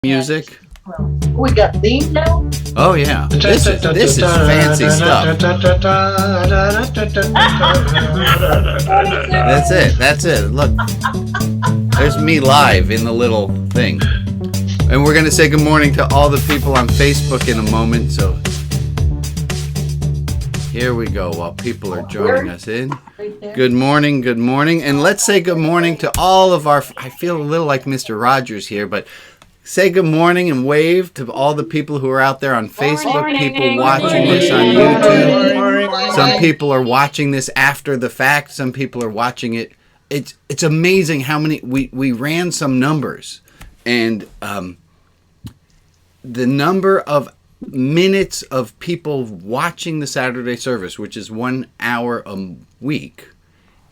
Music. We got theme now? Oh yeah, this is fancy stuff. That's it. Look, there's me live in the little thing. And we're gonna say good morning to all the people on Facebook in a moment, so here we go while people are joining us in. Good morning, and let's say good morning to all of our, I feel a little like Mr. Rogers here, but say good morning and wave to all the people who are out there on Facebook, people watching this on YouTube. Some people are watching this after the fact. Some people are watching it. It's amazing how many, we ran some numbers, and the number of minutes of people watching the Saturday service, which is 1 hour a week,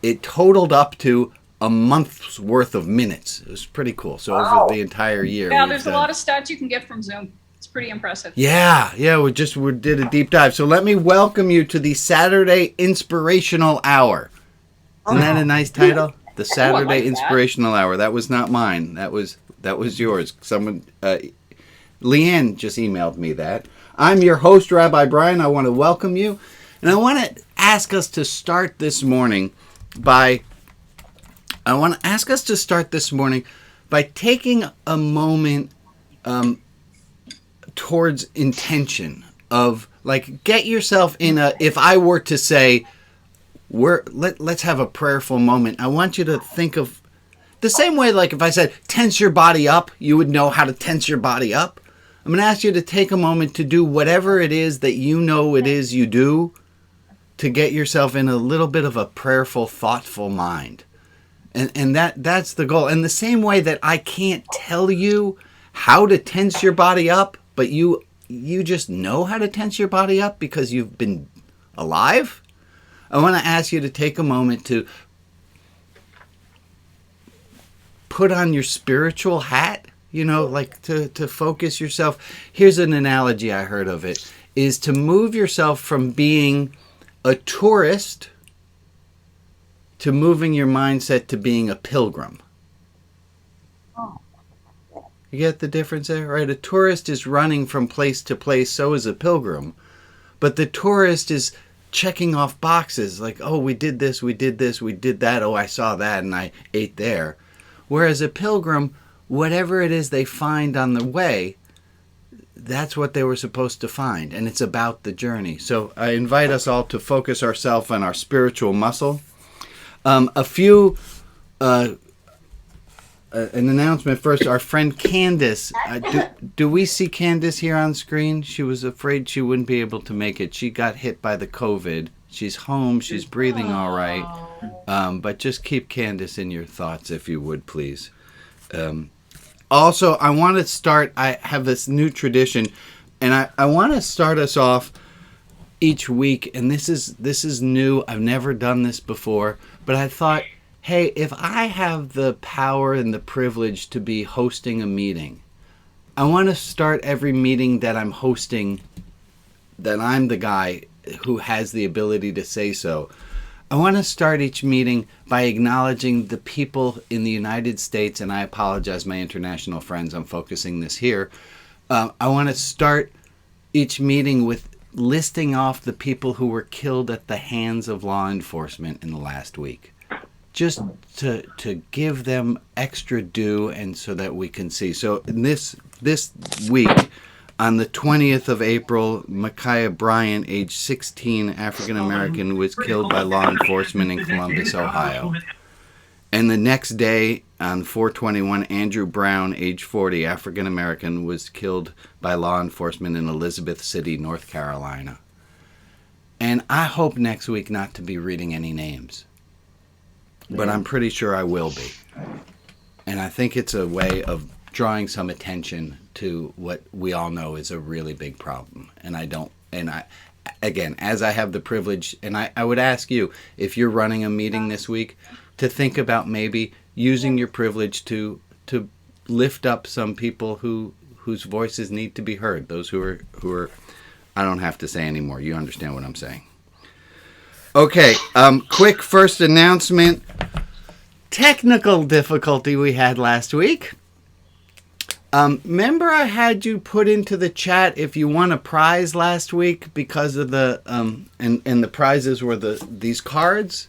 it totaled up to a month's worth of minutes. It was pretty cool. So over the entire year. Yeah, there's a lot of stats you can get from Zoom. It's pretty impressive. Yeah, we did a deep dive. So let me welcome you to the Saturday Inspirational Hour. Isn't that a nice title? The Saturday Inspirational Hour. That was not mine. That was yours. Someone, Leanne just emailed me that. I'm your host, Rabbi Brian. I want to welcome you. And I want to ask us to start this morning by taking a moment towards intention of, like, get yourself in a, if I were to say, let's have a prayerful moment, I want you to think of the same way, like if I said, tense your body up, you would know how to tense your body up. I'm going to ask you to take a moment to do whatever it is that you know it is you do to get yourself in a little bit of a prayerful, thoughtful mind. And that's the goal. And the same way that I can't tell you how to tense your body up, but you just know how to tense your body up because you've been alive, I want to ask you to take a moment to put on your spiritual hat, like to focus yourself. Here's an analogy I heard of it, is to move yourself from being a tourist to moving your mindset to being a pilgrim. You get the difference there, right? A tourist is running from place to place, so is a pilgrim. But the tourist is checking off boxes, like, oh, we did this, we did that, oh, I saw that, and I ate there. Whereas a pilgrim, whatever it is they find on the way, that's what they were supposed to find, and it's about the journey. So I invite us all to focus ourselves on our spiritual muscle. An announcement first. Our friend Candace, do we see Candace here on screen? She was afraid she wouldn't be able to make it. She got hit by the COVID. She's home. She's breathing all right. But just keep Candace in your thoughts, if you would, please. Also, I want to start, I have this new tradition, and I want to start us off each week, and this is new. I've never done this before, but I thought, hey, if I have the power and the privilege to be hosting a meeting, I want to start every meeting that I'm hosting, that I'm the guy who has the ability to say so. I want to start each meeting by acknowledging the people in the United States, and I apologize, my international friends, I'm focusing this here. I want to start each meeting with listing off the people who were killed at the hands of law enforcement in the last week. Just to give them extra due, and so that we can see. So in this week, on the 20th of April, Micaiah Bryant, age 16, African-American, was killed by law enforcement in Columbus, Ohio. And the next day, on 4/21, Andrew Brown, age 40, African-American, was killed by law enforcement in Elizabeth City, North Carolina. And I hope next week not to be reading any names, but I'm pretty sure I will be. And I think it's a way of drawing some attention to what we all know is a really big problem. And again, as I have the privilege, and I would ask you, if you're running a meeting this week, to think about maybe using your privilege to lift up some people whose voices need to be heard. Those who are, I don't have to say anymore. You understand what I'm saying. Okay, quick first announcement. Technical difficulty we had last week. Remember I had you put into the chat if you won a prize last week because of the and the prizes were these cards?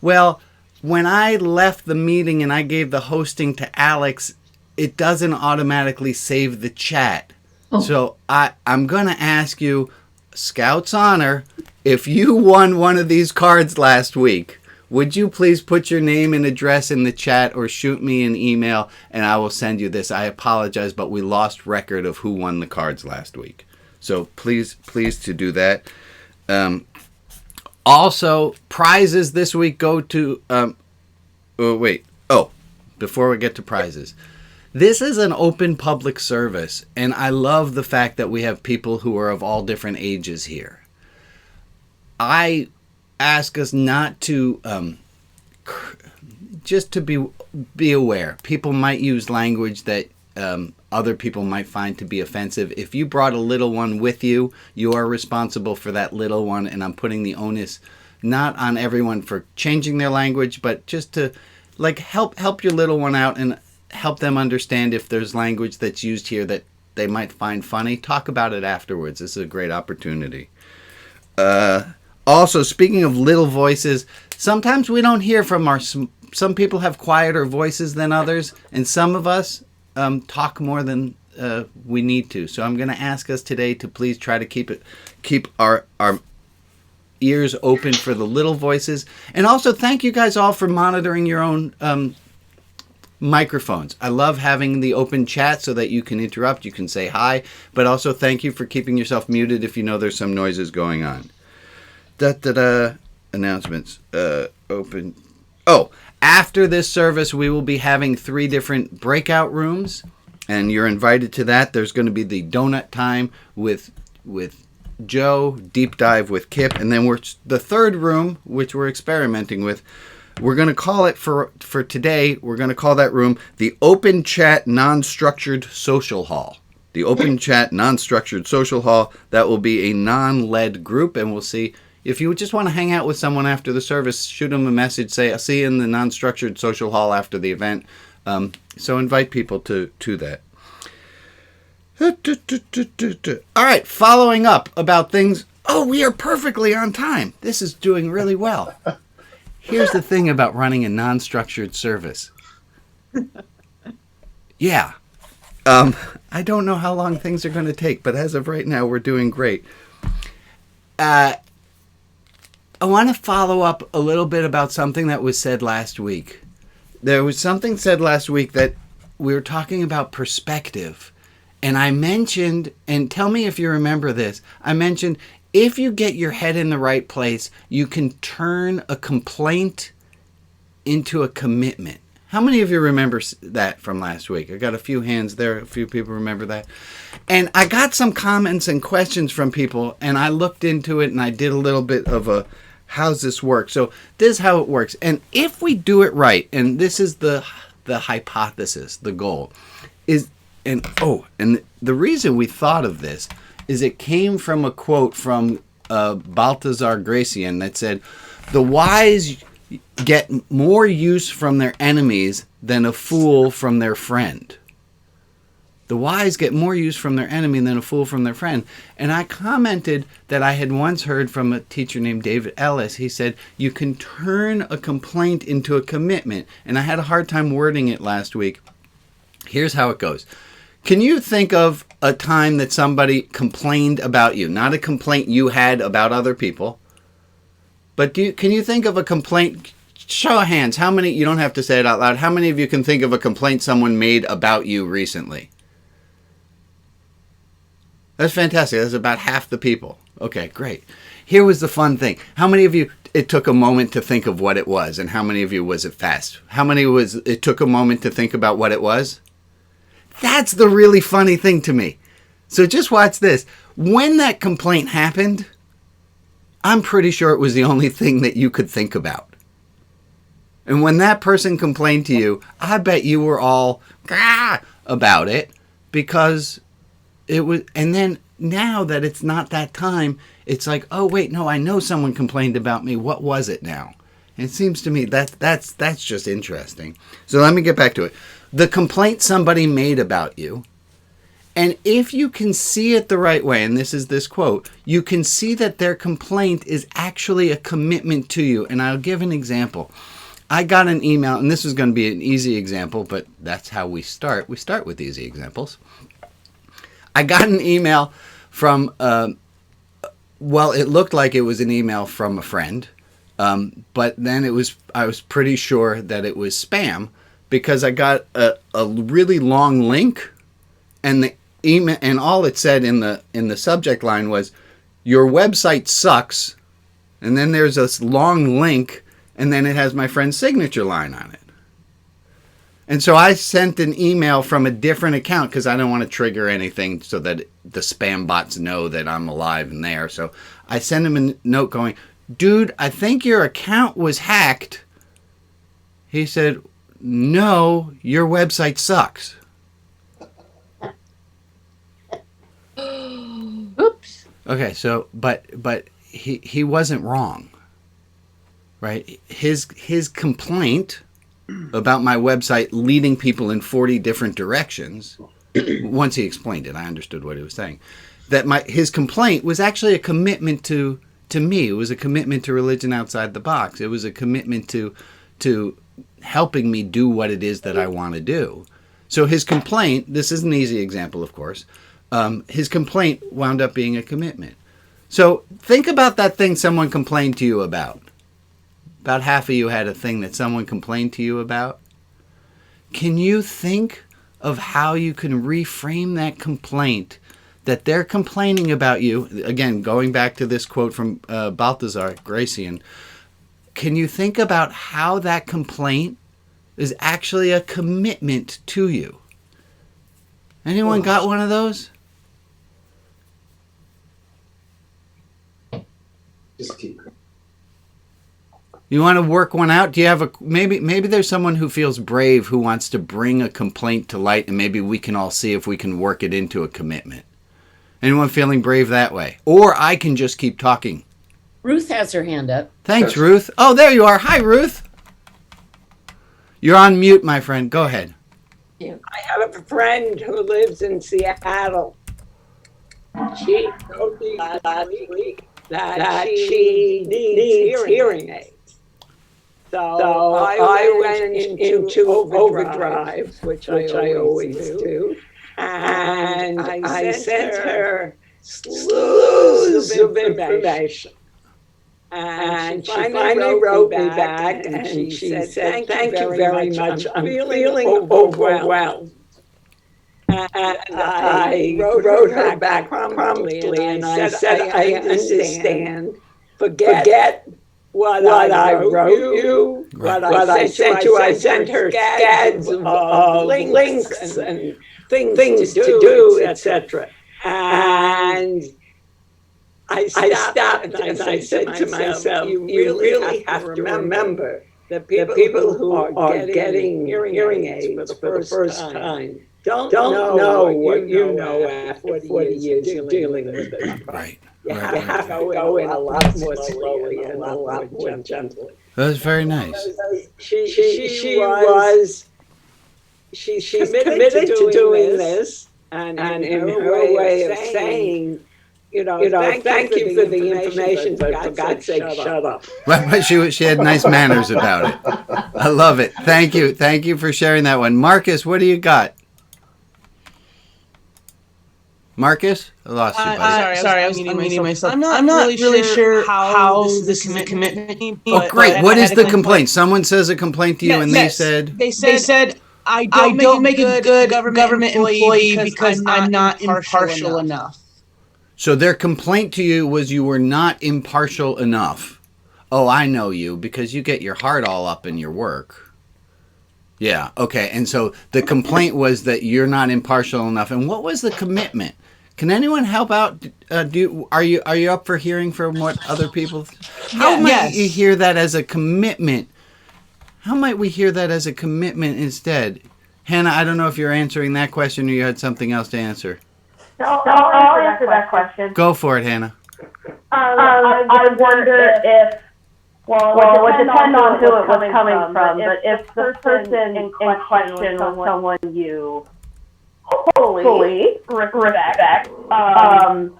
Well, when I left the meeting and I gave the hosting to Alex, it doesn't automatically save the chat. Oh. So I'm going to ask you, Scout's Honor, if you won one of these cards last week, would you please put your name and address in the chat or shoot me an email and I will send you this. I apologize, but we lost record of who won the cards last week. So please to do that. Also, prizes this week go to... before we get to prizes. This is an open public service, and I love the fact that we have people who are of all different ages here. I ask us not to... just to be aware. People might use language that other people might find to be offensive. If you brought a little one with you, you are responsible for that little one, and I'm putting the onus not on everyone for changing their language, but just to help your little one out and help them understand if there's language that's used here that they might find funny. Talk about it afterwards. This is a great opportunity. Also, speaking of little voices, sometimes we don't hear from some people have quieter voices than others, and some of us talk more than we need to. So I'm going to ask us today to please try to keep our ears open for the little voices. And also thank you guys all for monitoring your own microphones. I love having the open chat so that you can interrupt, you can say hi, but also thank you for keeping yourself muted if you know there's some noises going on. Announcements. Open. Oh, after this service, we will be having 3 different breakout rooms, and you're invited to that. There's going to be the donut time with Joe, deep dive with Kip, and then the third room, which we're experimenting with. We're going to call it for today. We're going to call that room the Open Chat Non-Structured Social Hall. The Open Chat Non-Structured Social Hall. That will be a non-led group, and we'll see. If you just want to hang out with someone after the service, shoot them a message. Say, I'll see you in the non-structured social hall after the event. So invite people to that. All right, following up about things. Oh, we are perfectly on time. This is doing really well. Here's the thing about running a non-structured service. Yeah. I don't know how long things are going to take, but as of right now, we're doing great. I want to follow up a little bit about something that was said last week. There was something said last week that we were talking about perspective. And I mentioned, and tell me if you remember this, I mentioned if you get your head in the right place, you can turn a complaint into a commitment. How many of you remember that from last week? I got a few hands there. A few people remember that. And I got some comments and questions from people, and I looked into it, and I did a little bit of a, how's this work? So this is how it works. And if we do it right, and this is the hypothesis, the goal, is, and the reason we thought of this is it came from a quote from Balthazar Gracian that said, the wise get more use from their enemies than a fool from their friend. The wise get more use from their enemy than a fool from their friend. And I commented that I had once heard from a teacher named David Ellis. He said, you can turn a complaint into a commitment. And I had a hard time wording it last week. Here's how it goes. Can you think of a time that somebody complained about you? Not a complaint you had about other people. But can you think of a complaint? Show of hands. How many, you don't have to say it out loud. How many of you can think of a complaint someone made about you recently? That's fantastic. That's about half the people. Okay, great. Here was the fun thing. How many of you, it took a moment to think of what it was? And how many of you was it fast? How many was it took a moment to think about what it was? That's the really funny thing to me. So just watch this. When that complaint happened, I'm pretty sure it was the only thing that you could think about. And when that person complained to you, I bet you were all about it because it was, and then now that it's not that time, it's like, oh wait, no, I know someone complained about me. What was it now? And it seems to me that's just interesting. So let me get back to it. The complaint somebody made about you, And if you can see it the right way, and this is this quote, you can see that their complaint is actually a commitment to you. And I'll give an example. I got an email, and this is going to be an easy example, but that's how we start. We start with easy examples. I got an email from, well, it looked like it was an email from a friend, but then I was pretty sure that it was spam because I got a really long link, and the email, and all it said in the subject line was, "Your website sucks," and then there's this long link, and then it has my friend's signature line on it. And so I sent an email from a different account because I don't want to trigger anything so that the spam bots know that I'm alive and there. So I sent him a note going, "Dude, I think your account was hacked." He said, "No, your website sucks." Oops. Okay, so but he wasn't wrong, right? His complaint about my website leading people in 40 different directions. Once he explained it, I understood what he was saying. That his complaint was actually a commitment to me. It was a commitment to religion outside the box. It was a commitment to helping me do what it is that I want to do. So his complaint, this is an easy example, of course. His complaint wound up being a commitment. So think about that thing someone complained to you about. About half of you had a thing that someone complained to you about. Can you think of how you can reframe that complaint that they're complaining about you? Again, going back to this quote from Balthazar Gracian, can you think about how that complaint is actually a commitment to you? Anyone got one of those? Just keep. You want to work one out? Do you have maybe there's someone who feels brave who wants to bring a complaint to light, and maybe we can all see if we can work it into a commitment. Anyone feeling brave that way? Or I can just keep talking. Ruth has her hand up. Thanks, Ruth. Oh, there you are. Hi, Ruth. You're on mute, my friend. Go ahead. I have a friend who lives in Seattle. She told me last week that she needs hearing aids. So I went into overdrive, which I always do, and I sent her slews of information. And she finally wrote me back, and she said, "Thank you very much. I'm feeling overwhelmed." And I wrote her back promptly, and I said, "I understand. Forget what I wrote you, what I sent you. I sent her scads of links and things to do, etc." And I stopped and I said to myself, "You really have to remember that people who are getting hearing aids for the first time don't know what you know after 40 years of dealing with it. Right. You have to go in a lot more slowly and a lot more gently." That was very nice. She's committed to doing this, and in her way of saying, thank you for the information, but for God's sake, shut up. But she had nice manners about it. I love it. Thank you. Thank you for sharing that one. Marcus, what do you got? Marcus? I lost you, buddy. Sorry, I was unmuting myself. I'm not really sure how this is a commitment. Oh, great. What is the complaint? Someone says a complaint to you, and they said... They said, I don't make a good government employee because I'm not impartial enough. So their complaint to you was you were not impartial enough. Oh, I know you, because you get your heart all up in your work. Yeah, okay. And so the complaint was that you're not impartial enough. And what was the commitment? Can anyone help out? Are you up for hearing from what other people? How might you hear that as a commitment? How might we hear that as a commitment instead? Hannah, I don't know if you're answering that question or you had something else to answer. So I'll answer that question. Go for it, Hannah. I wonder if, well, it would depend on who it was coming from, but if the person in question was someone you fully respect, and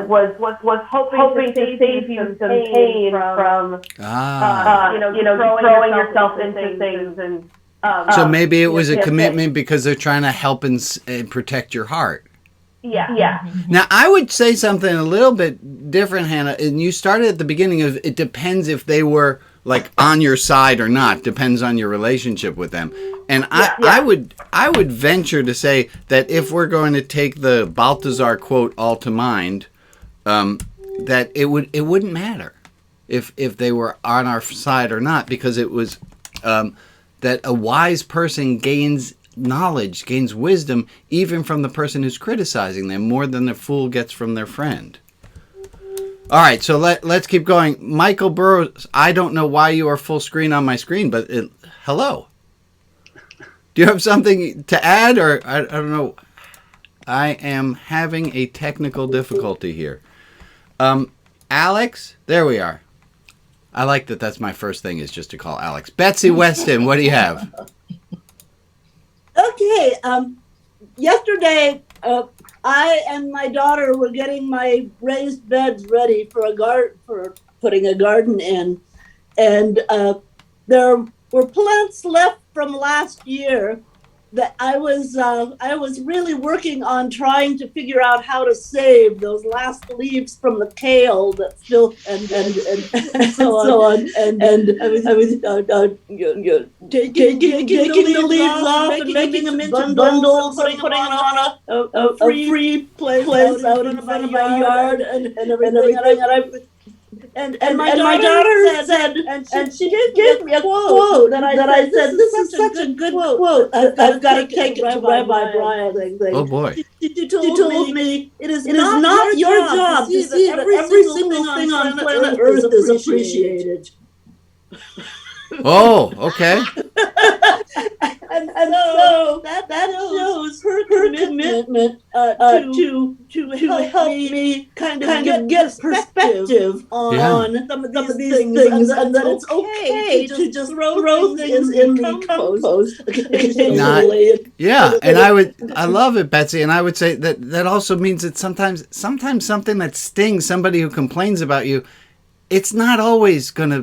was hoping to save you some pain from throwing yourself into things and. So maybe it was a commitment because they're trying to help and protect your heart. Yeah. Now, I would say something a little bit different, Hannah. And you started at the beginning of it depends if they were like on your side or not. Depends on your relationship with them. And I would venture to say that if we're going to take the Balthazar quote all to mind, that it wouldn't matter if they were on our side or not, because it was that a wise person gains knowledge, gains wisdom, even from the person who's criticizing them, more than the fool gets from their friend. All right, so let's keep going. Michael Burrows, I don't know why you are full screen on my screen, but hello. Do you have something to add, or I don't know? I am having a technical difficulty here. Alex, there we are. I like that that's my first thing is just to call Alex. Betsy Weston, what do you have? Okay, yesterday I and my daughter were getting my raised beds ready for putting a garden in, and there were plants left from last year that I was really working on trying to figure out how to save those last leaves from the kale that still and so on and I was taking the leaves off and making them into bundles, putting them on a free place out in front of my yard and everything. And my daughter said, and she did give me a quote that I said, this is such a good quote. I've got to take it to Rabbi Brian. Oh boy. She told me, it is not your job to see that every single thing on planet Earth is appreciated. Oh, okay. and so that shows her commitment to help me kind of get perspective on some of these things and that it's okay to just throw things in the compost. And I love it, Betsy, and I would say that also means that sometimes something that stings, somebody who complains about you, you're not always going to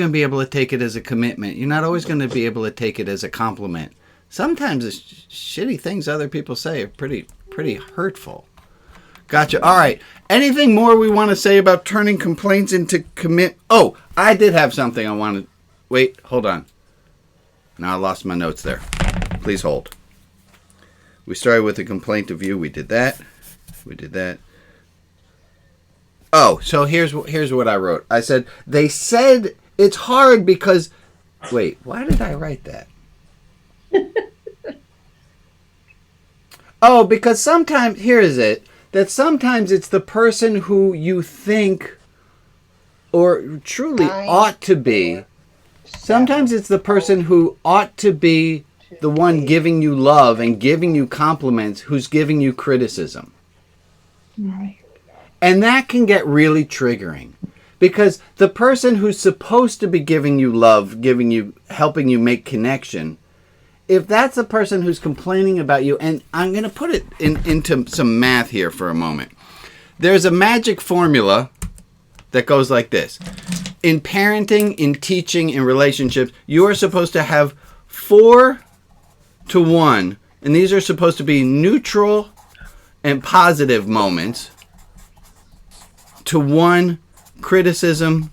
be able to take it as a commitment. You're not always going to be able to take it as a compliment. Sometimes the shitty things other people say are pretty hurtful. Gotcha. All right. Anything more we want to say about turning complaints into commit? Oh, I did have something I wanted. Wait, hold on. Now I lost my notes there. Please hold. We started with a complaint of you. We did that. Oh, so here's what I wrote. I said, they said it's hard because... Wait, why did I write that? Oh, because sometimes... Here is it. That sometimes it's the person who you think or truly ought to be. Sometimes it's the person who ought to be the one giving you love and giving you compliments who's giving you criticism. Right. And that can get really triggering because the person who's supposed to be giving you love, helping you make connection, if that's the person who's complaining about you, and I'm going to put it into some math here for a moment. There's a magic formula that goes like this. In parenting, in teaching, in relationships, you are supposed to have 4 to 1, and these are supposed to be neutral and positive moments, to 1 criticism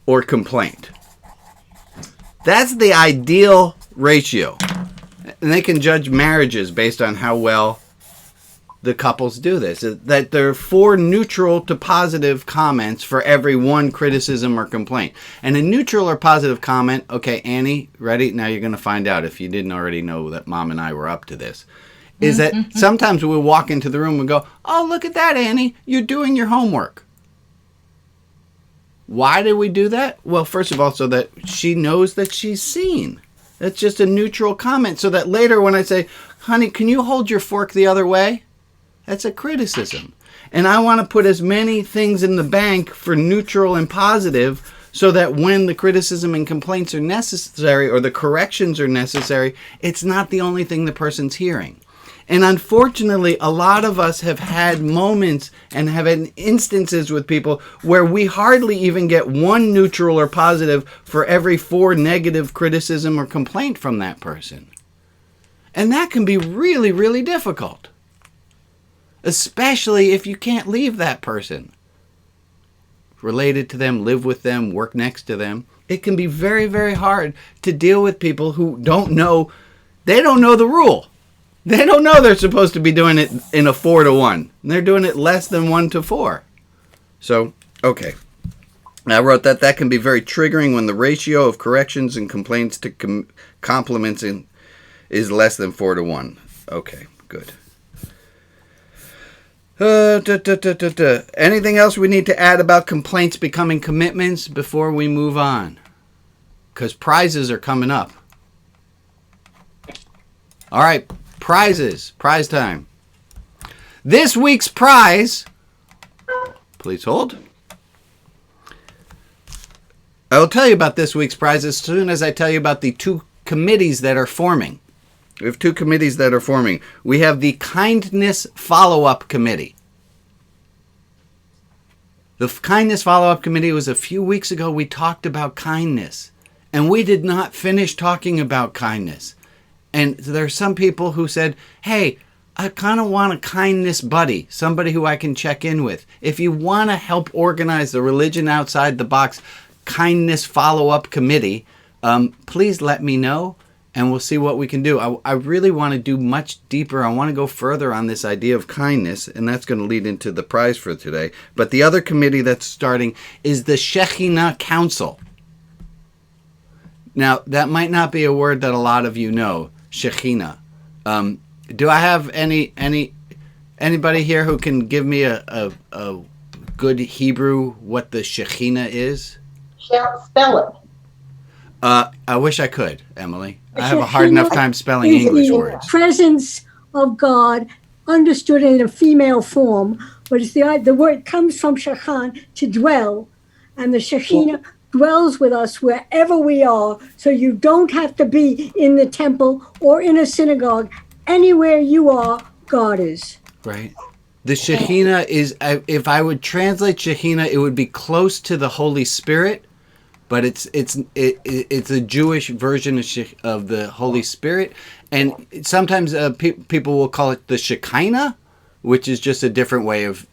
or complaint. That's the ideal ratio. And they can judge marriages based on how well the couples do this. That there are 4 neutral to positive comments for every 1 criticism or complaint. And a neutral or positive comment, okay, Annie, ready? Now you're going to find out if you didn't already know that Mom and I were up to this. Is that sometimes we'll walk into the room and go, oh, look at that, Annie. You're doing your homework. Why did we do that? Well, first of all, so that she knows that she's seen. That's just a neutral comment. So that later when I say, honey, can you hold your fork the other way? That's a criticism. And I want to put as many things in the bank for neutral and positive so that when the criticism and complaints are necessary or the corrections are necessary, it's not the only thing the person's hearing. And unfortunately, a lot of us have had moments and have had instances with people where we hardly even get one neutral or positive for every 4 negative criticism or complaint from that person. And that can be really, really difficult. Especially if you can't leave that person. Related to them, live with them, work next to them. It can be very, very hard to deal with people who don't know the rule. They don't know they're supposed to be doing it in a 4-to-1. They're doing it less than 1-to-4. So, okay. I wrote that can be very triggering when the ratio of corrections and complaints to compliments is less than 4-to-1. Okay, good. Anything else we need to add about complaints becoming commitments before we move on? Because prizes are coming up. All right, prizes. Prize time. This week's prize, please hold. I will tell you about this week's prize as soon as I tell you about the 2 committees that are forming. We have 2 committees that are forming. We have the Kindness Follow-Up Committee. The Kindness Follow-Up Committee was a few weeks ago. We talked about kindness. And we did not finish talking about kindness. And there are some people who said, hey, I kind of want a kindness buddy, somebody who I can check in with. If you want to help organize the Religion Outside the Box Kindness Follow-Up Committee, please let me know. And we'll see what we can do. I really want to do much deeper. I want to go further on this idea of kindness, and that's going to lead into the prize for today. But the other committee that's starting is the Shekhinah Council. Now, that might not be a word that a lot of you know, Shekhinah. Do I have anybody here who can give me a good Hebrew what the Shekhinah is? Spell it. I wish I could, Emily. I have a hard enough time spelling English words. Presence of God, understood in a female form, but it's the word comes from Shekhan, to dwell, and the Shekhinah dwells with us wherever we are, so you don't have to be in the temple or in a synagogue. Anywhere you are, God is. Right. The Shekhinah is, if I would translate Shekhinah, it would be close to the Holy Spirit. But it's a Jewish version of the Holy Spirit, and sometimes people will call it the Shekinah, which is just a different way of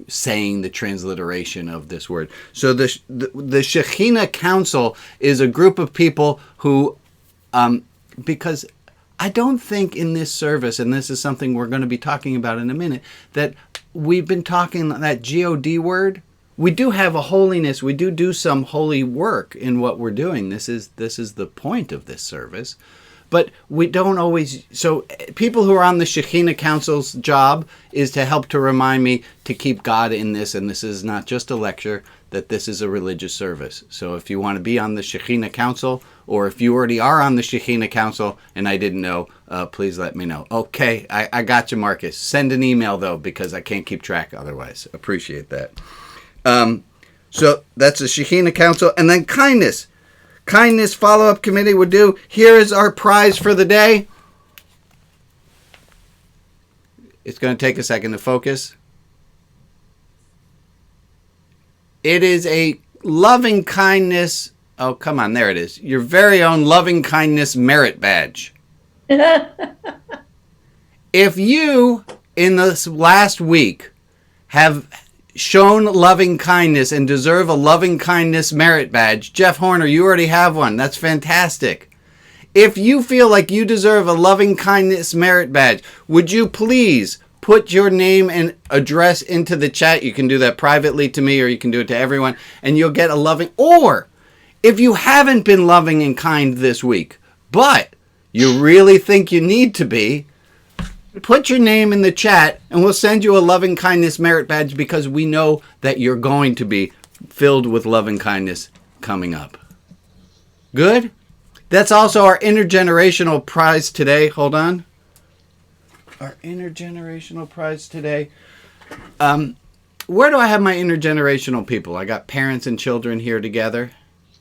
saying the transliteration of this word. So the Shekhinah Council is a group of people who, because I don't think in this service, and this is something we're going to be talking about in a minute, that we've been talking that GeeeOooooDeee word. We do have a holiness. We do some holy work in what we're doing. This is the point of this service. But we don't always... So people who are on the Shekhinah Council's job is to help to remind me to keep God in this. And this is not just a lecture, that this is a religious service. So if you want to be on the Shekhinah Council, or if you already are on the Shekhinah Council and I didn't know, please let me know. Okay, I got you, Marcus. Send an email, though, because I can't keep track otherwise. Appreciate that. So that's the Shekhinah Council. And then kindness. Kindness Follow-Up Committee would do. Here is our prize for the day. It's going to take a second to focus. It is a loving kindness. Oh, come on. There it is. Your very own loving kindness merit badge. If you, in this last week, have shown loving kindness and deserve a loving kindness merit badge, Jeff Horner, you already have one. That's fantastic. If you feel like you deserve a loving kindness merit badge, would you please put your name and address into the chat? You can do that privately to me, or you can do it to everyone, and you'll get a loving. Or if you haven't been loving and kind this week, but you really think you need to be, put your name in the chat and we'll send you a loving kindness merit badge, because we know that you're going to be filled with loving kindness coming up. Good? That's also our intergenerational prize today. Hold on. Our intergenerational prize today. where do I have my intergenerational people? I got parents and children here together.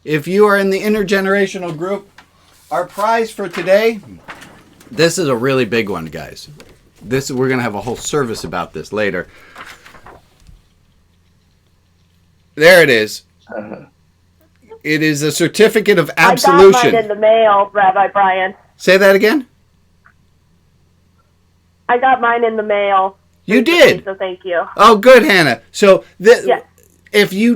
If you are in the intergenerational group, our prize for today, this is a really big one, guys. We're going to have a whole service about this later. There it is. It is a certificate of absolution. I got mine in the mail, Rabbi Brian. Say that again? I got mine in the mail. You did? So thank you. Oh, good, Hannah. So Yes. if you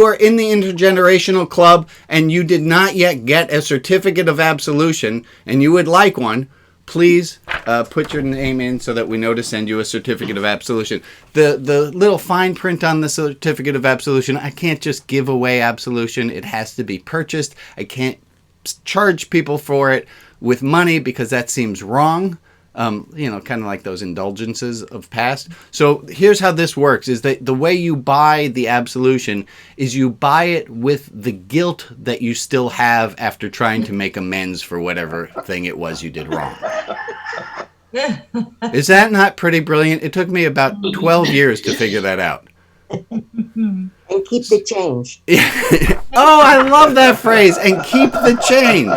are in the intergenerational club and you did not yet get a certificate of absolution and you would like one, please put your name in so that we know to send you a certificate of absolution. The little fine print on the certificate of absolution, I can't just give away absolution. It has to be purchased. I can't charge people for it with money because that seems wrong. Kind of like those indulgences of past. So here's how this works, is that the way you buy the absolution is you buy it with the guilt that you still have after trying to make amends for whatever thing it was you did wrong. Is that not pretty brilliant? It took me about 12 years to figure that out. And keep the change. Oh, I love that phrase. And keep the change.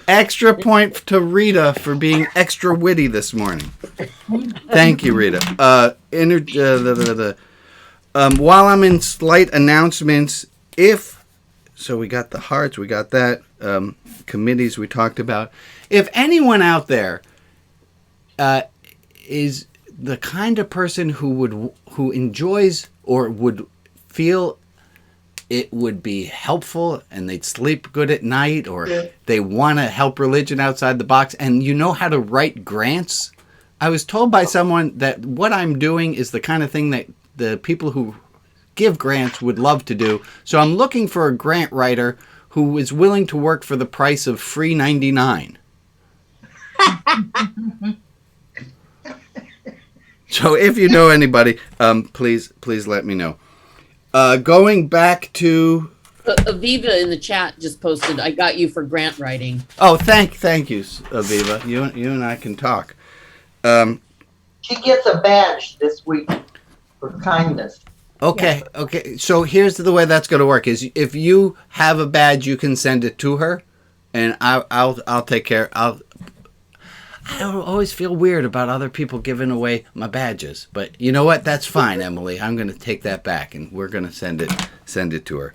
Extra point to Rita for being extra witty this morning. Thank you, Rita. While I'm in slight announcements, so we got the hearts, we got that, committees we talked about. If anyone out there is the kind of person who enjoys or would feel it would be helpful and they'd sleep good at night, or they want to help religion outside the box, and you know how to write grants, I was told by someone that what I'm doing is the kind of thing that the people who give grants would love to do. So I'm looking for a grant writer who is willing to work for the price of free 99. So if you know anybody, please let me know. Going back to Aviva in the chat just posted, I got you for grant writing. Oh, thank you, Aviva. You and I can talk. She gets a badge this week for kindness. Okay. So here's the way that's going to work: is if you have a badge, you can send it to her, and I'll take care. I always feel weird about other people giving away my badges, but you know what? That's fine, Emily. I'm going to take that back, and we're going to send it to her.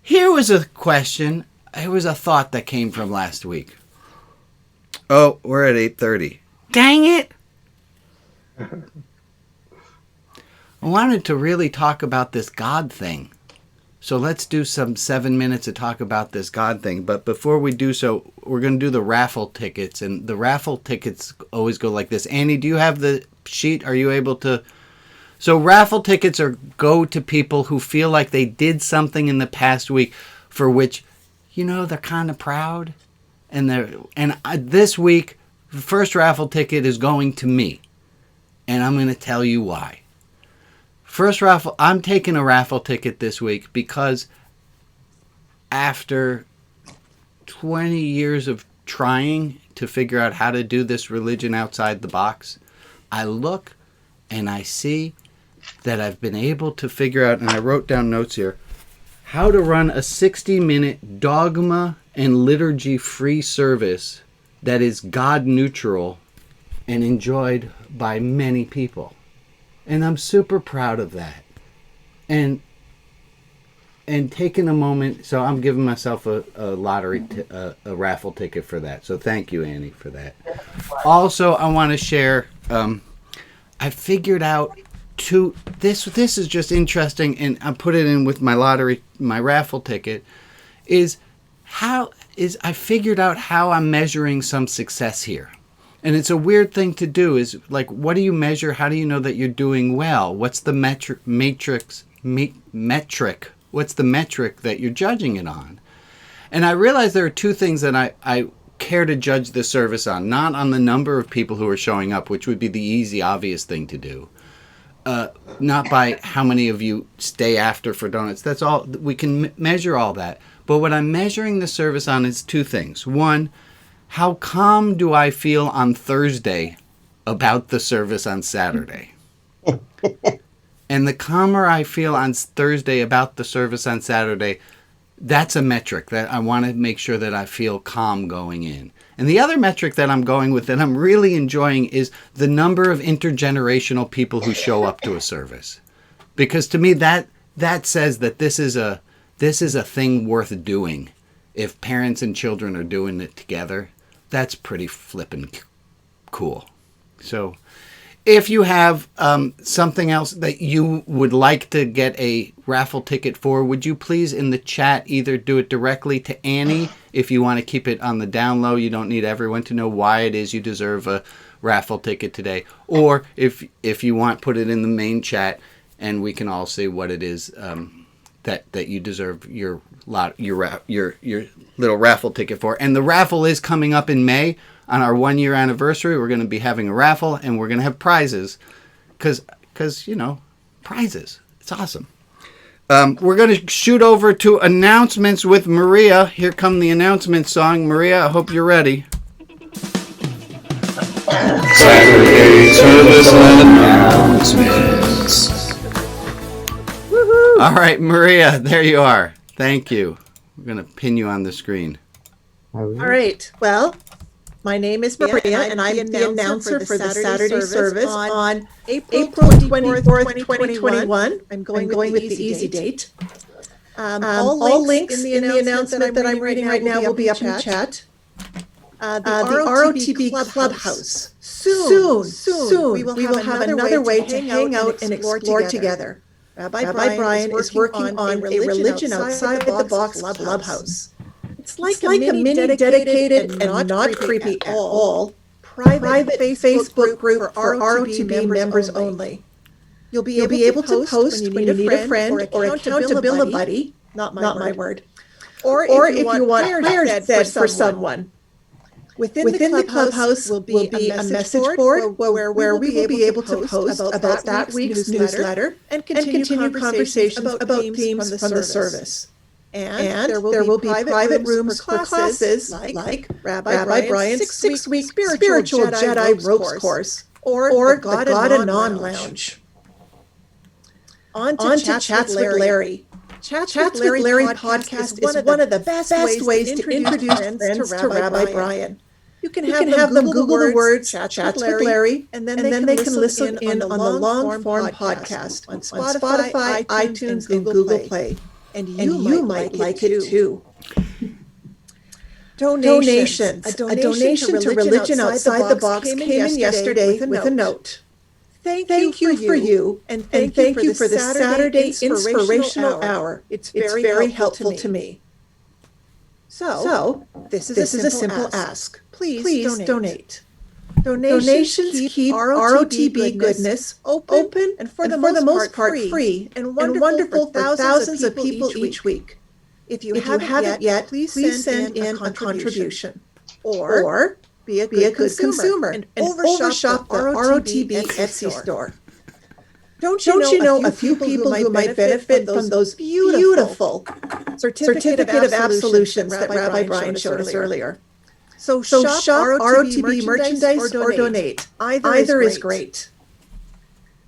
Here was a question. Here was a thought that came from last week. Oh, we're at 8:30. Dang it! I wanted to really talk about this God thing. So let's do some 7 minutes to talk about this God thing. But before we do so, we're going to do the raffle tickets. And the raffle tickets always go like this. Annie, do you have the sheet? Are you able to? So raffle tickets go to people who feel like they did something in the past week for which, they're kind of proud. And this week, the first raffle ticket is going to me. And I'm going to tell you why. First raffle, I'm taking a raffle ticket this week because after 20 years of trying to figure out how to do this religion outside the box, I look and I see that I've been able to figure out, and I wrote down notes here, how to run a 60-minute dogma and liturgy-free service that is God-neutral and enjoyed by many people. And I'm super proud of that. And taking a moment, so I'm giving myself a lottery, a raffle ticket for that. So thank you, Annie, for that. Also, I want to share, I figured out this is just interesting, and I put it in with my raffle ticket, I figured out how I'm measuring some success here. And it's a weird thing to do, is like, what do you measure? How do you know that you're doing well? What's the metric? What's the metric that you're judging it on? And I realized there are two things that I care to judge the service on. Not on the number of people who are showing up, which would be the easy, obvious thing to do. Not by how many of you stay after for donuts. That's all. We can measure all that. But what I'm measuring the service on is two things. One, how calm do I feel on Thursday about the service on Saturday. And the calmer I feel on Thursday about the service on Saturday, that's a metric that I want to make sure that I feel calm going in. And the other metric that I'm going with that I'm really enjoying is the number of intergenerational people who show up to a service. Because to me, that says that this is a thing worth doing. If parents and children are doing it together, that's pretty flippin' cool. So if you have something else that you would like to get a raffle ticket for, would you please in the chat either do it directly to Annie if you want to keep it on the down low, you don't need everyone to know why it is you deserve a raffle ticket today, or if you want, put it in the main chat and we can all see what it is that you deserve your little raffle ticket for. And the raffle is coming up in May. On our 1-year anniversary, we're going to be having a raffle, and we're going to have prizes. Because prizes. It's awesome. We're going to shoot over to announcements with Maria. Here come the announcement song. Maria, I hope you're ready. Saturday service announcements. Woohoo! All right, Maria, there you are. Thank you. We're going to pin you on the screen. All right. Well, my name is Maria, and I'm the announcer for the Saturday service on April 24th, 2021. I'm going with the easy date. All links in the announcement that I'm reading right now will be up in the chat. The ROTB Clubhouse. Soon, we will have another way to hang out and explore together. Rabbi Brian is working on a religion outside the box clubhouse. It's like a mini dedicated and not creepy at all private Facebook group for ROTB members only. You'll be able to post when you need a friend or accountability buddy, not my word, or if you want hired for someone. Within the clubhouse will be a message board where we will be able to post about that week's newsletter and continue conversations about themes from the service. And there will be private rooms for classes like Rabbi Brian's 6-week spiritual Jedi ropes course or the God Anon Lounge. On to Chats with Larry. Chats with Larry podcast is one of the best ways to introduce friends to Rabbi Brian. You can have them Google the words Chats with Larry, and then they can listen in on the long-form podcast on Spotify, iTunes, and Google Play. And you might like it too. Donations. A donation to Religion Outside the Box came in yesterday with a note. Thank you for you, and thank you for the Saturday Inspirational Hour. It's very helpful to me. So, this is a simple ask. Please donate. Donations keep ROTB goodness open and for the most part free and wonderful for thousands of people each week. If you haven't yet, please send in a contribution. Or be a good consumer and overshop the ROTB Etsy store. Don't you know a few people who might benefit from those beautiful certificate of absolutions that Rabbi Brian showed us earlier? So shop ROTB merchandise or donate. Either is great.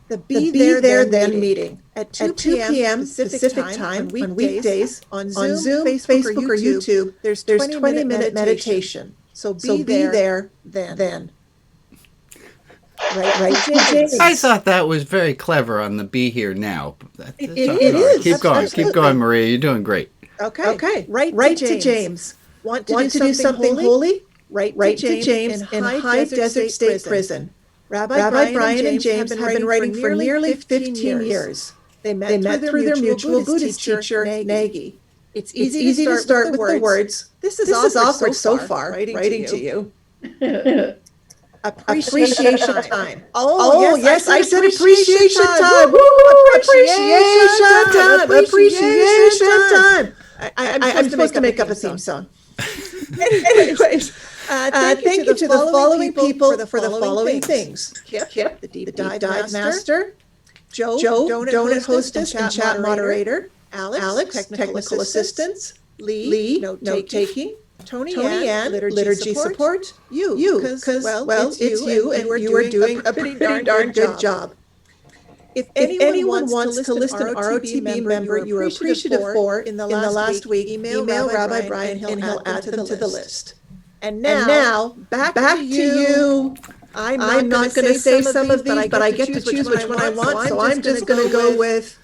The Be There Then meeting at 2 p.m. Pacific time on weekdays on Zoom, Facebook, or YouTube. There's 20-minute meditation. So be there then. Right, James? I thought that was very clever on the Be Here Now. It is. Keep going, Maria. You're doing great. Okay. Right to James. Want to do something holy? Right to James in High Desert State Prison. Rabbi Brian and James have been writing for nearly 15 years. They met through their mutual Buddhist teacher, Nagy. It's easy to start with the words, this is awkward so far, writing to you. Appreciation time. Oh, yes, I said appreciation time. Appreciation time. I'm supposed to make up a theme song. Anyways, thank you to the following people for the following things. Kip, the deep dive master. Joe, donut hostess and chat moderator. Alex, technical assistance. Lee, note taking. Tony Ann, liturgy support, you, because, well, it's you, and you are doing a pretty darn good job. If anyone wants to list an ROTB member you are appreciative for in the last week, email Rabbi Brian and he'll add them to the list. And now back to you. I'm not going to say some of these, but I get to choose which one I want, so I'm just going to go with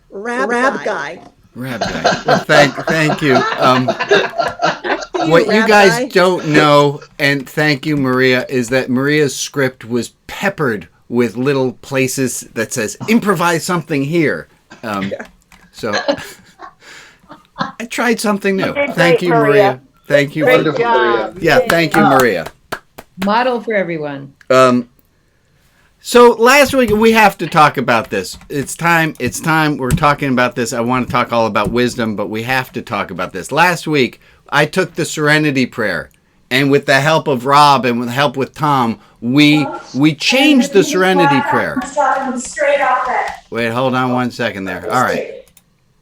Rab Guy. Rab Guy. Well, thank you. What you guys don't know, and thank you, Maria, is that Maria's script was peppered with little places that says improvise something here. So I tried something new. Thank you, Maria. Thank you. Great job. Yeah, thank you, Maria. Model for everyone. So last week we have to talk about this. It's time. We're talking about this. I want to talk all about wisdom, but we have to talk about this. Last week I took the Serenity prayer, and with the help of Rob and with the help with Tom, we changed the Serenity prayer. Wait, hold on one second there. All right.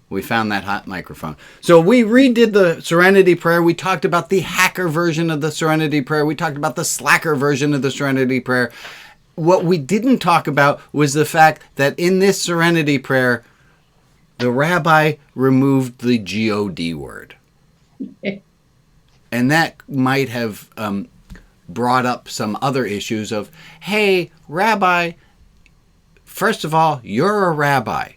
We found that hot microphone. So we redid the Serenity prayer. We talked about the hacker version of the Serenity prayer. We talked about the slacker version of the Serenity prayer. What we didn't talk about was the fact that in this Serenity prayer, the rabbi removed the GeeeOooooDeee word. And that might have brought up some other issues of, hey, rabbi, first of all, you're a rabbi.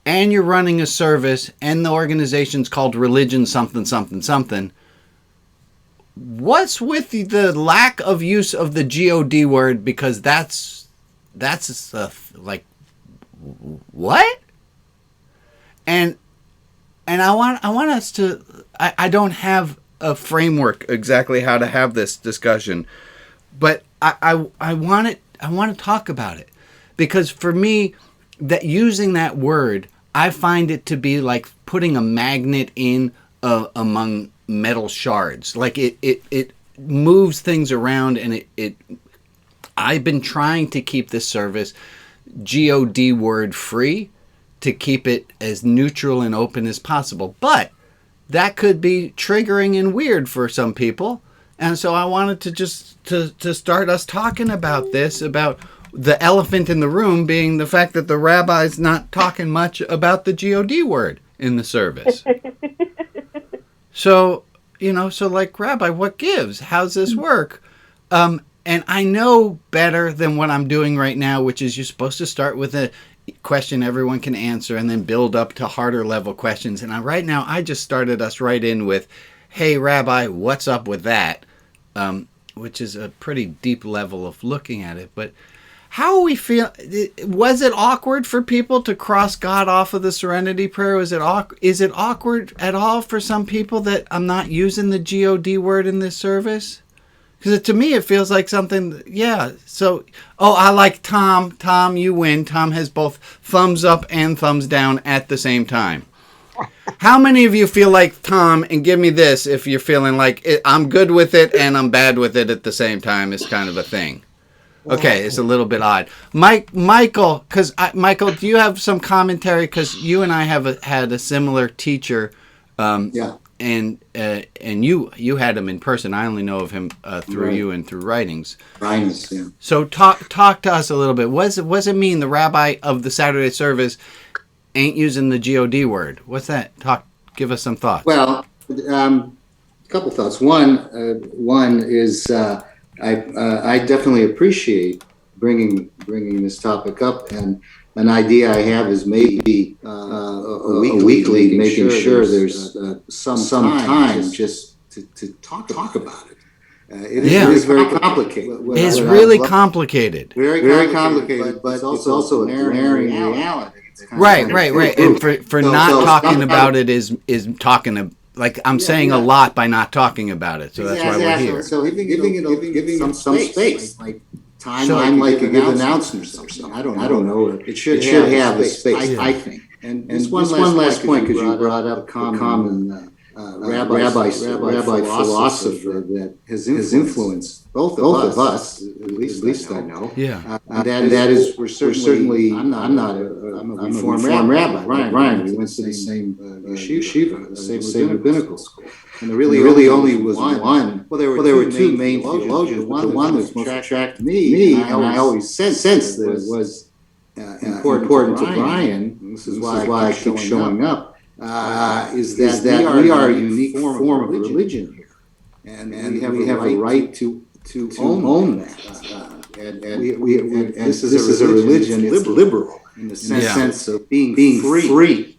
And you're running a service, and the organization's called Religion something, something, something. What's with the lack of use of the GeeeOooooDeee word? Because that's like, what? And I want us to. I don't have a framework exactly how to have this discussion, but I want to talk about it, because for me, that using that word, I find it to be like putting a magnet in among metal shards. Like it moves things around, and I've been trying to keep this service GeeeOooooDeee word free, to keep it as neutral and open as possible. But that could be triggering and weird for some people. And so I wanted to just to start us talking about this, about the elephant in the room being the fact that the rabbi's not talking much about the GeeeOooooDeee word in the service. So, like, Rabbi, what gives? How's this work? And I know better than what I'm doing right now, which is you're supposed to start with a question everyone can answer and then build up to harder level questions. And right now, I just started us right in with, hey, Rabbi, what's up with that? Which is a pretty deep level of looking at it. But how we feel, was it awkward for people to cross God off of the Serenity prayer? Is it awkward at all for some people that I'm not using the GeeeOooooDeee word in this service? Because to me, it feels like something, yeah. So, I like Tom. Tom, you win. Tom has both thumbs up and thumbs down at the same time. How many of you feel like Tom, and give me this if you're feeling like I'm good with it and I'm bad with it at the same time is kind of a thing? Okay, it's a little bit odd. Michael, Michael, do you have some commentary? Because you and I have had a similar teacher. Yeah. And you had him in person. I only know of him through you and through writings. Writings, yeah. So talk to us a little bit. What does it mean the rabbi of the Saturday service ain't using the GeeeOooooDeee word? What's that? Give us some thoughts. Well, a couple thoughts. One is I definitely appreciate bringing this topic up, and an idea I have is maybe a weekly making sure there's some time just to talk about it. It is very complicated. It's really complicated. Very complicated, but it's also a glaring reality. Right. And for not talking about it is talking like I'm saying a lot by not talking about it. So that's why we're here. So giving some space, like time, like a good announcement or something. I don't know. It should have a space, I think. And just one last point, because you brought up a common rabbi philosopher that has influenced both of us, at least I know. Yeah. And that is we're certainly I'm a reformed rabbi. Ryan, we went to the same yeshiva, the same rabbinical school. And there really only was one. Well, there were two main theologians. The one that's most attracted to me, and I always sensed that it was important to Brian. And this is why I keep showing up. Is that we are a unique form of religion here, and we have a right to own that. And this is a religion. It's liberal in the sense of being free.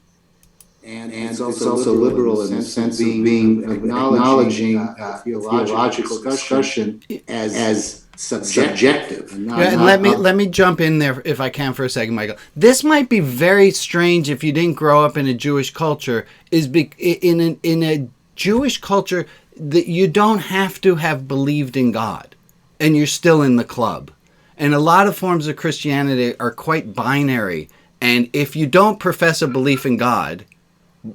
And it's also liberal in the sense of being acknowledging theological discussion as subjective. And let me jump in there if I can for a second, Michael. This might be very strange if you didn't grow up in a Jewish culture. In a Jewish culture that you don't have to have believed in God, and you're still in the club. And a lot of forms of Christianity are quite binary. And if you don't profess a belief in God,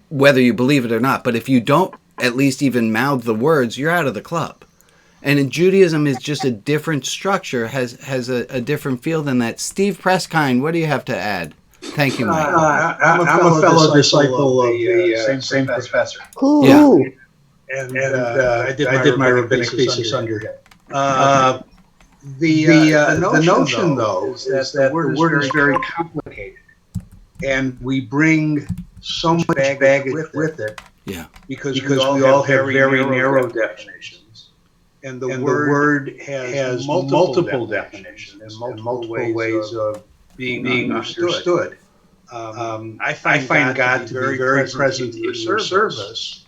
whether you believe it or not, but if you don't at least even mouth the words, you're out of the club. And in Judaism is just a different structure, has a different feel than that. Steve Preskind, what do you have to add? Thank you, Michael. I'm a fellow disciple of the same professor. Yeah. And I did my rabbinic thesis under him. The notion, though, is that the word is very complicated. And we bring so much baggage with it, because we all have very narrow definitions, and the word has multiple definitions and multiple ways of being understood. I find God to be very present in your service,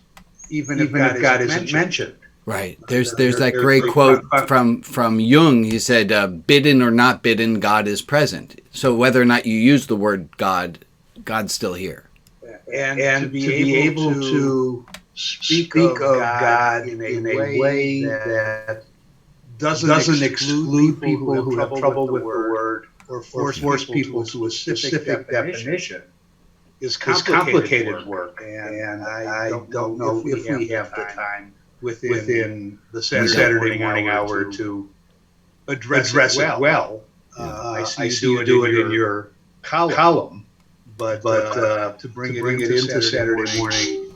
even if God isn't mentioned. Right. There's that great quote from Jung. He said, "Bidden or not bidden, God is present." So whether or not you use the word God, God's still here. And to be able to speak of God in a way that doesn't exclude people who have trouble with the word or force people to a specific definition is complicated work. And I don't know if we have the time within the Saturday morning hour to address it well. I see you do it in your column. But to bring it into Saturday morning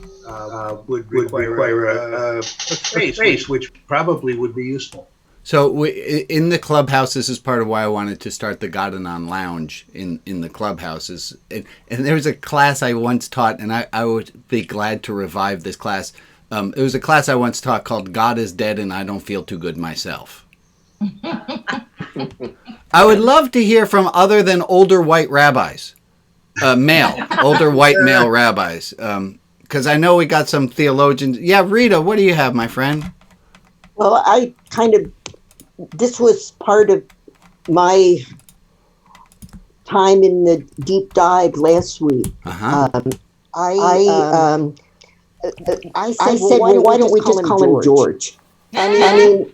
would require a space, which probably would be useful. So in the clubhouse, this is part of why I wanted to start the Gadanon Lounge in the clubhouses. And there was a class I once taught, and I would be glad to revive this class. It was a class I once taught called "God is Dead and I Don't Feel Too Good Myself." I would love to hear from other than older white rabbis, older white male rabbis, because I know we got some theologians. Yeah, Rita, what do you have, my friend? Well, this was part of my time in the deep dive last week. I said, well, why don't we just call him George? I mean,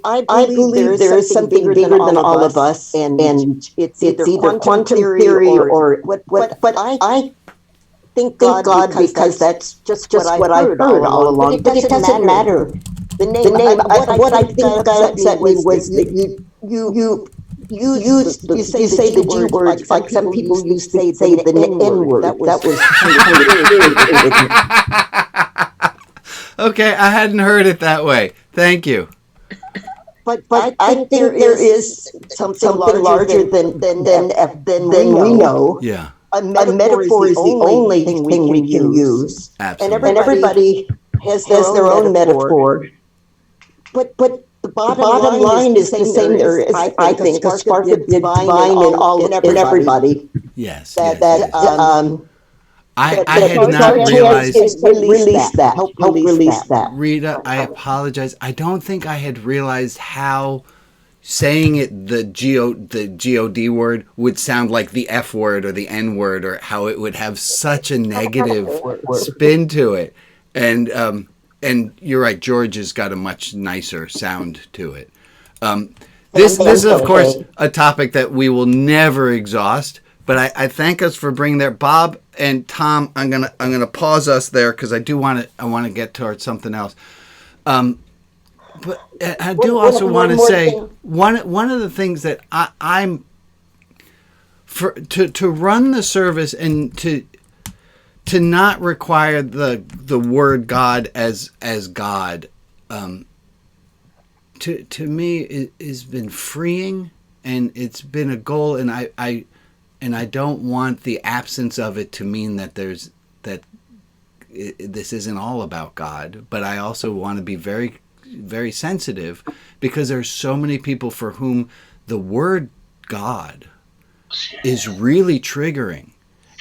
I believe there is something bigger than all of us, and it's either quantum theory or what. But I thank God because that's just what I've heard all along. But it doesn't matter. The name. What I think got upset me was that you say the G word like some people used to say the N word. That was Okay, I hadn't heard it that way. Thank you. But I think there is something larger than we know. Yeah. A metaphor is the only thing we can use. Absolutely. And everybody has their own metaphor. But the bottom line is the same. There is, I think, a spark of the divine in everybody. Yes. I had not realized. Release that. Help release that. Rita, I apologize. I don't think I had realized how saying it the G-O-D word would sound like the F word or the N word, or how it would have such a negative spin to it. And you're right, George has got a much nicer sound to it. This is, of course, a topic that we will never exhaust, but I thank us for bringing that. Bob and Tom, I'm gonna pause us there because I want to get towards something else. But I do also want to say one of the things that I'm to run the service and to to not require the word God as God, to me it has been freeing, and it's been a goal, and I don't want the absence of it to mean that this isn't all about God, but I also want to be very, very sensitive, because there's so many people for whom the word God is really triggering,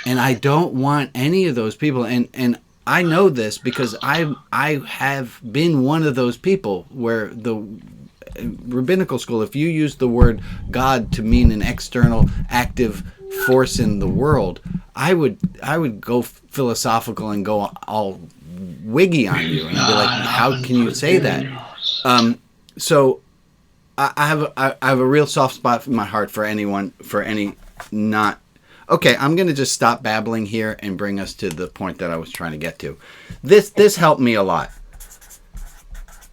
and I don't want any of those people, and I know this because I have been one of those people where the rabbinical school, if you use the word God to mean an external active force in the world, I would go philosophical and go all wiggy on you, and I'd be like, how can you say that? So I have a real soft spot in my heart for anyone, for any not. Okay, I'm going to just stop babbling here and bring us to the point that I was trying to get to. This helped me a lot.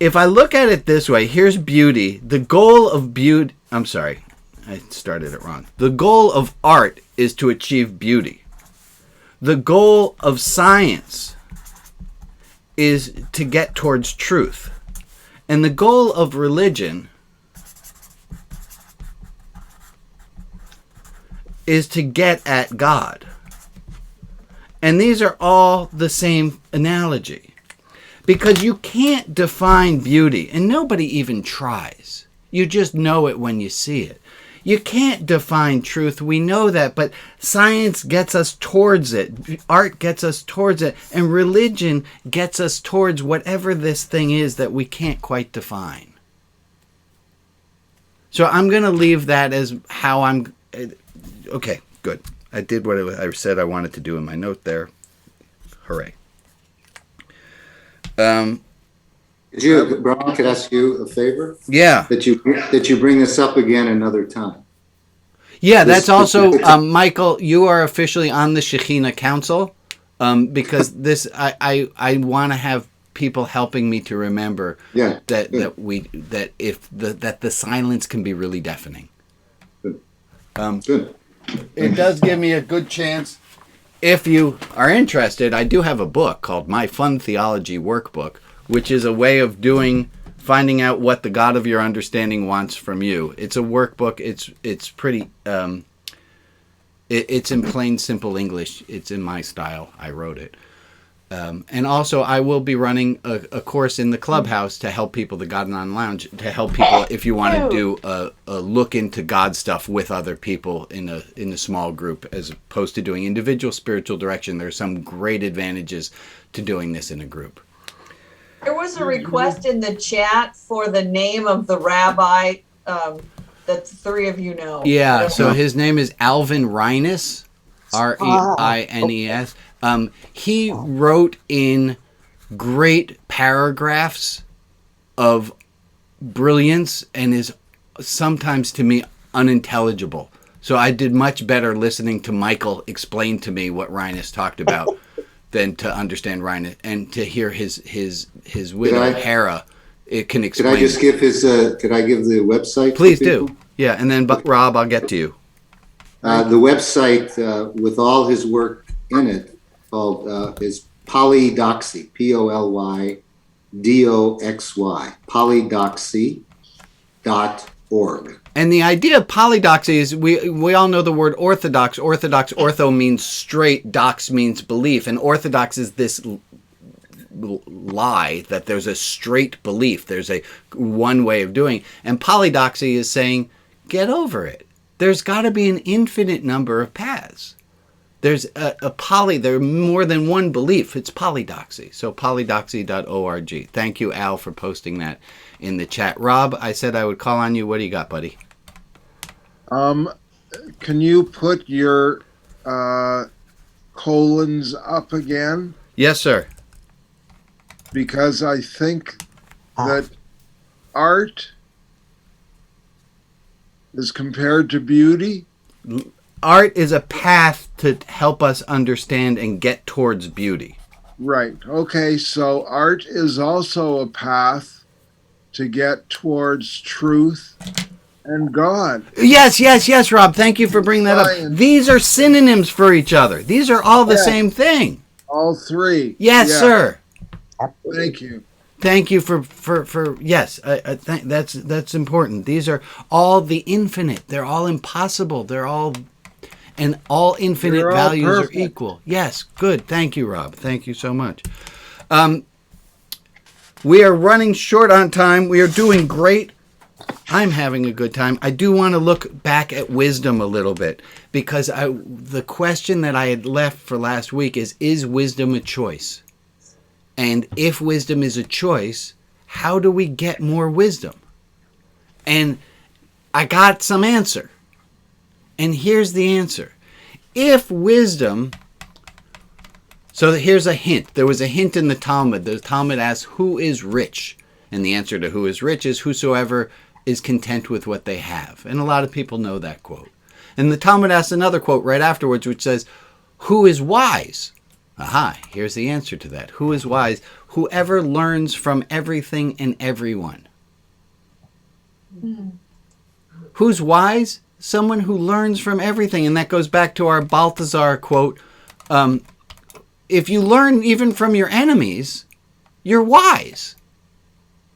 If I look at it this way, here's beauty. The goal of beauty, I'm sorry, I started it wrong. The goal of art is to achieve beauty. The goal of science is to get towards truth. And the goal of religion is to get at God. And these are all the same analogy. Because you can't define beauty, and nobody even tries. You just know it when you see it. You can't define truth, we know that, but science gets us towards it, art gets us towards it, and religion gets us towards whatever this thing is that we can't quite define. So I'm going to leave that as how I'm... Okay, good. I did what I said I wanted to do in my note there. Hooray. Brian, could I ask you a favor? Yeah. That you bring this up again another time. Yeah, that's also, Michael, you are officially on the Shekhinah Council, because this, I want to have people helping me to remember that the silence can be really deafening. Good. It does give me a good chance. If you are interested, I do have a book called My Fun Theology Workbook, which is a way of finding out what the God of your understanding wants from you. It's a workbook. It's pretty, it's in plain, simple English. It's in my style. I wrote it. And also, I will be running a course in the Clubhouse to help people, the God and On Lounge, to help people if you want to do a look into God stuff with other people in a small group, as opposed to doing individual spiritual direction. There are some great advantages to doing this in a group. There was a request in the chat for the name of the rabbi that the three of you know. Yeah, so his name is Alvin Reines, Reines. He wrote in great paragraphs of brilliance and is sometimes to me unintelligible. So I did much better listening to Michael explain to me what Reines talked about than to understand Reines, and to hear his widow Hera. It can explain. Could I just give could I give the website? Please do. Yeah, and then Rob, I'll get to you. The website with all his work in it is Polydoxy, Polydoxy, polydoxy.org. And the idea of polydoxy is we all know the word orthodox. Ortho means straight, dox means belief, and orthodox is this lie that there's a straight belief. There's a one way of doing. And polydoxy is saying, get over it. There's got to be an infinite number of paths. There's there are more than one belief. It's polydoxy. So polydoxy.org. Thank you, Al, for posting that in the chat. Rob, I said I would call on you. What do you got, buddy? Can you put your colons up again? Yes, sir. Because I think that art is compared to beauty. Art is a path to help us understand and get towards beauty. Right. Okay, so art is also a path to get towards truth and God. Yes, Rob. Thank you for bringing that up. These are synonyms for each other. These are all the same thing. All three. Yes, Yeah. sir. Thank you. Thank you for yes. I think that's important. These are all the infinite. They're all impossible. They're all and all infinite They're all values perfect. are equal. Yes, good. Thank you, Rob. Thank you so much. We are running short on time. We are doing great. I'm having a good time. I do want to look back at wisdom a little bit because the question that I had left for last week is wisdom a choice? And if wisdom is a choice, how do we get more wisdom? And I got some answer. And here's the answer. If wisdom, so here's a hint. There was a hint in the Talmud. The Talmud asks, who is rich? And the answer to who is rich is whosoever is content with what they have. And a lot of people know that quote. And the Talmud asks another quote right afterwards, which says, who is wise? Aha, here's the answer to that. Who is wise? Whoever learns from everything and everyone. Who's wise? Someone who learns from everything. And that goes back to our Balthazar quote. If you learn even from your enemies, you're wise.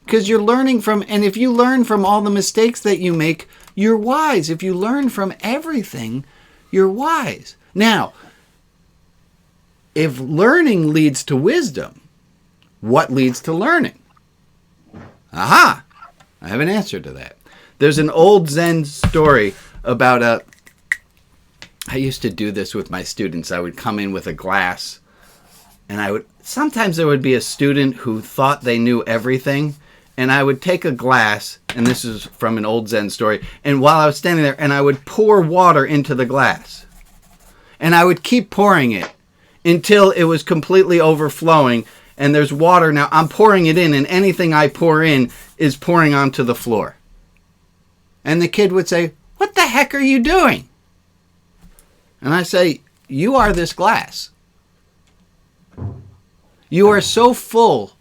Because you're learning from, and if you learn from all the mistakes that you make, you're wise. If you learn from everything, you're wise. Now, if learning leads to wisdom, what leads to learning? Aha! I have an answer to that. There's an old Zen story about I used to do this with my students. I would come in with a glass, and sometimes there would be a student who thought they knew everything, and I would take a glass, and this is from an old Zen story, and while I was standing there, and I would pour water into the glass. And I would keep pouring it until it was completely overflowing, and there's water. Now I'm pouring it in, and anything I pour in is pouring onto the floor. And the kid would say, what the heck are you doing? And I say, you are this glass. You are so full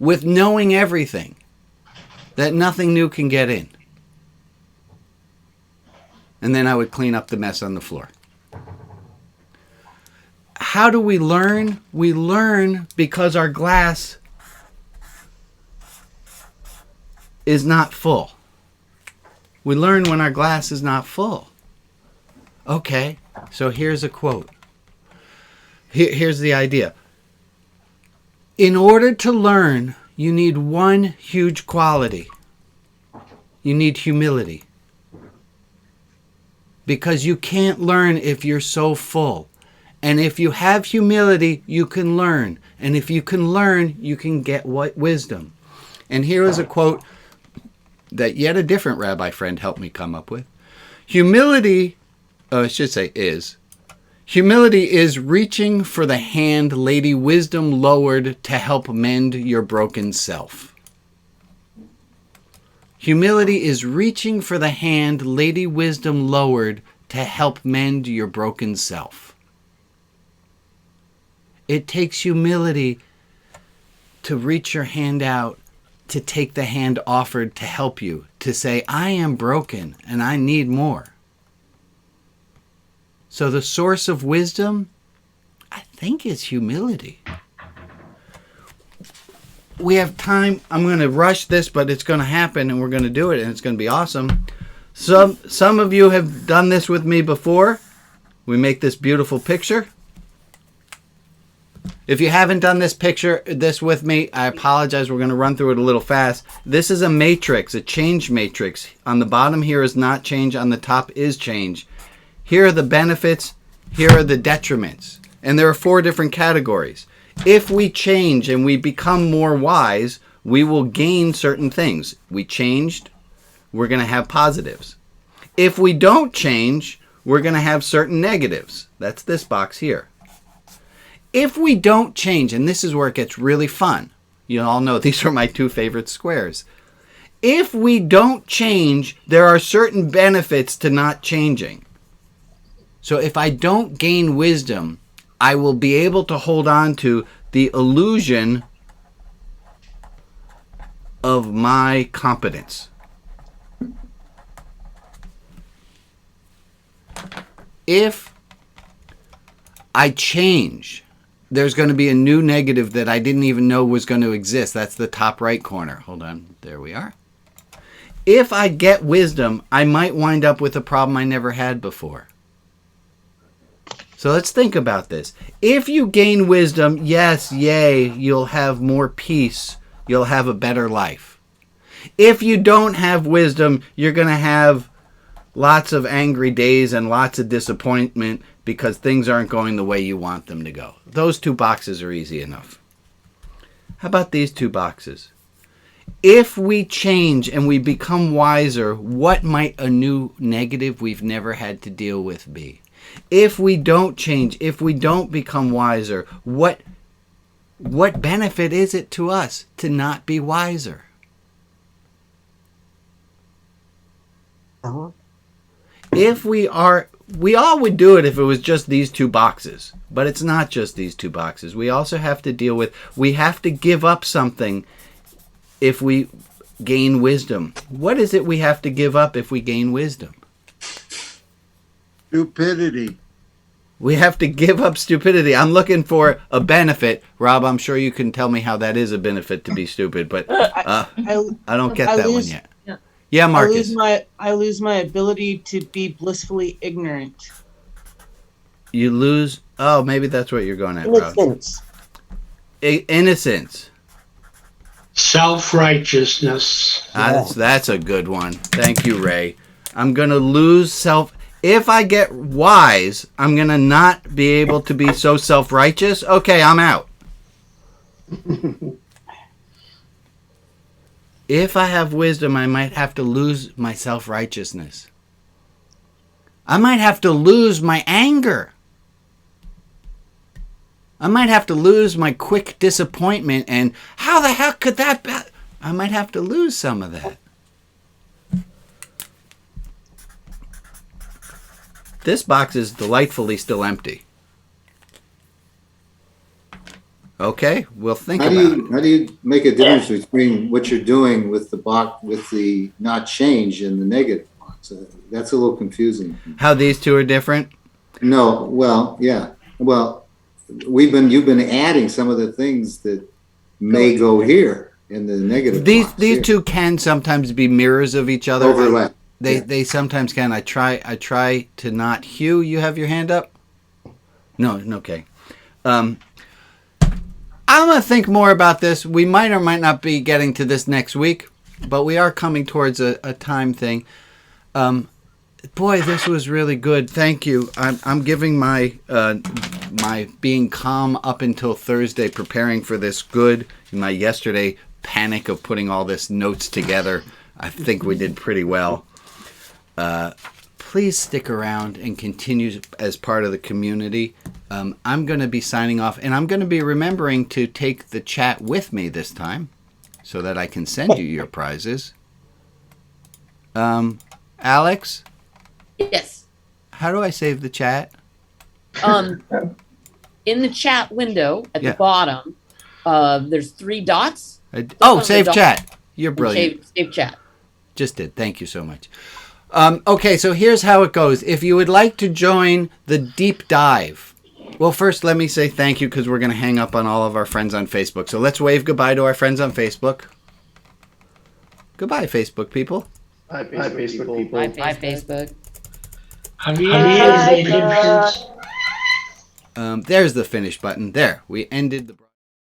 with knowing everything that nothing new can get in. And then I would clean up the mess on the floor. How do we learn? We learn because our glass is not full. We learn when our glass is not full. Okay, so here's a quote. Here's the idea. In order to learn, you need one huge quality. You need humility. Because you can't learn if you're so full. And if you have humility, you can learn. And if you can learn, you can get wisdom. And here is a quote that yet a different rabbi friend helped me come up with. Humility is reaching for the hand Lady Wisdom lowered to help mend your broken self. Humility is reaching for the hand Lady Wisdom lowered to help mend your broken self. It takes humility to reach your hand out, to take the hand offered to help you, to say, I am broken and I need more. So the source of wisdom, I think, is humility. We have time. I'm going to rush this, but it's going to happen and we're going to do it and it's going to be awesome. Some of you have done this with me before. We make this beautiful picture. If you haven't done this with me, I apologize. We're going to run through it a little fast. This is a matrix, a change matrix. On the bottom here is not change. On the top is change. Here are the benefits. Here are the detriments. And there are 4 different categories. If we change and we become more wise, we will gain certain things. We changed, we're going to have positives. If we don't change, we're going to have certain negatives. That's this box here. If we don't change, and this is where it gets really fun. You all know these are my 2 favorite squares. If we don't change, there are certain benefits to not changing. So if I don't gain wisdom, I will be able to hold on to the illusion of my competence. If I change, there's going to be a new negative that I didn't even know was going to exist. That's the top right corner. Hold on. There we are. If I get wisdom, I might wind up with a problem I never had before. So let's think about this. If you gain wisdom, yes, yay, you'll have more peace. You'll have a better life. If you don't have wisdom, you're going to have lots of angry days and lots of disappointment because things aren't going the way you want them to go. Those 2 boxes are easy enough. How about these 2 boxes? If we change and we become wiser, what might a new negative we've never had to deal with be? If we don't change, if we don't become wiser, what benefit is it to us to not be wiser? If we all would do it if it was just these 2 boxes, but it's not just these 2 boxes. We also have to deal with, we have to give up something if we gain wisdom. What is it we have to give up if we gain wisdom? Stupidity. We have to give up stupidity. I'm looking for a benefit. Rob, I'm sure you can tell me how that is a benefit to be stupid, but I don't get that one yet. Yeah, Marcus. I lose my ability to be blissfully ignorant. You lose. Oh, maybe that's what you're going at, Rob. Innocence. Innocence. Self-righteousness. That's a good one. Thank you, Ray. I'm going to lose self. If I get wise, I'm going to not be able to be so self-righteous. Okay, I'm out. If I have wisdom, I might have to lose my self-righteousness. I might have to lose my anger. I might have to lose my quick disappointment and how the heck could that be? I might have to lose some of that. This box is delightfully still empty. Okay, we'll think about it. How do you make a difference between what you're doing with the box, with the not change and the negative box? That's a little confusing. How these 2 are different? No, well, yeah. Well, you've been adding some of the things that may go here in the negative box. These 2 can sometimes be mirrors of each other. Overlap. They sometimes can. I try to not. Hugh, you have your hand up? No, okay. I'm going to think more about this. We might or might not be getting to this next week, but we are coming towards a time thing. Boy, this was really good. Thank you. I'm giving my my being calm up until Thursday, preparing for this good. My yesterday panic of putting all this notes together, I think we did pretty well. Please stick around and continue as part of the community. I'm going to be signing off, and I'm going to be remembering to take the chat with me this time so that I can send you your prizes. Alex? Yes. How do I save the chat? In the chat window at the bottom, there's 3 dots. Save chat. You're brilliant. Save chat. Just did. Thank you so much. Okay, so here's how it goes. If you would like to join the deep dive, well, first let me say thank you because we're going to hang up on all of our friends on Facebook. So let's wave goodbye to our friends on Facebook. Goodbye, Facebook people. Bye, Facebook people. Bye, Facebook. There's the finish button. There, we ended the...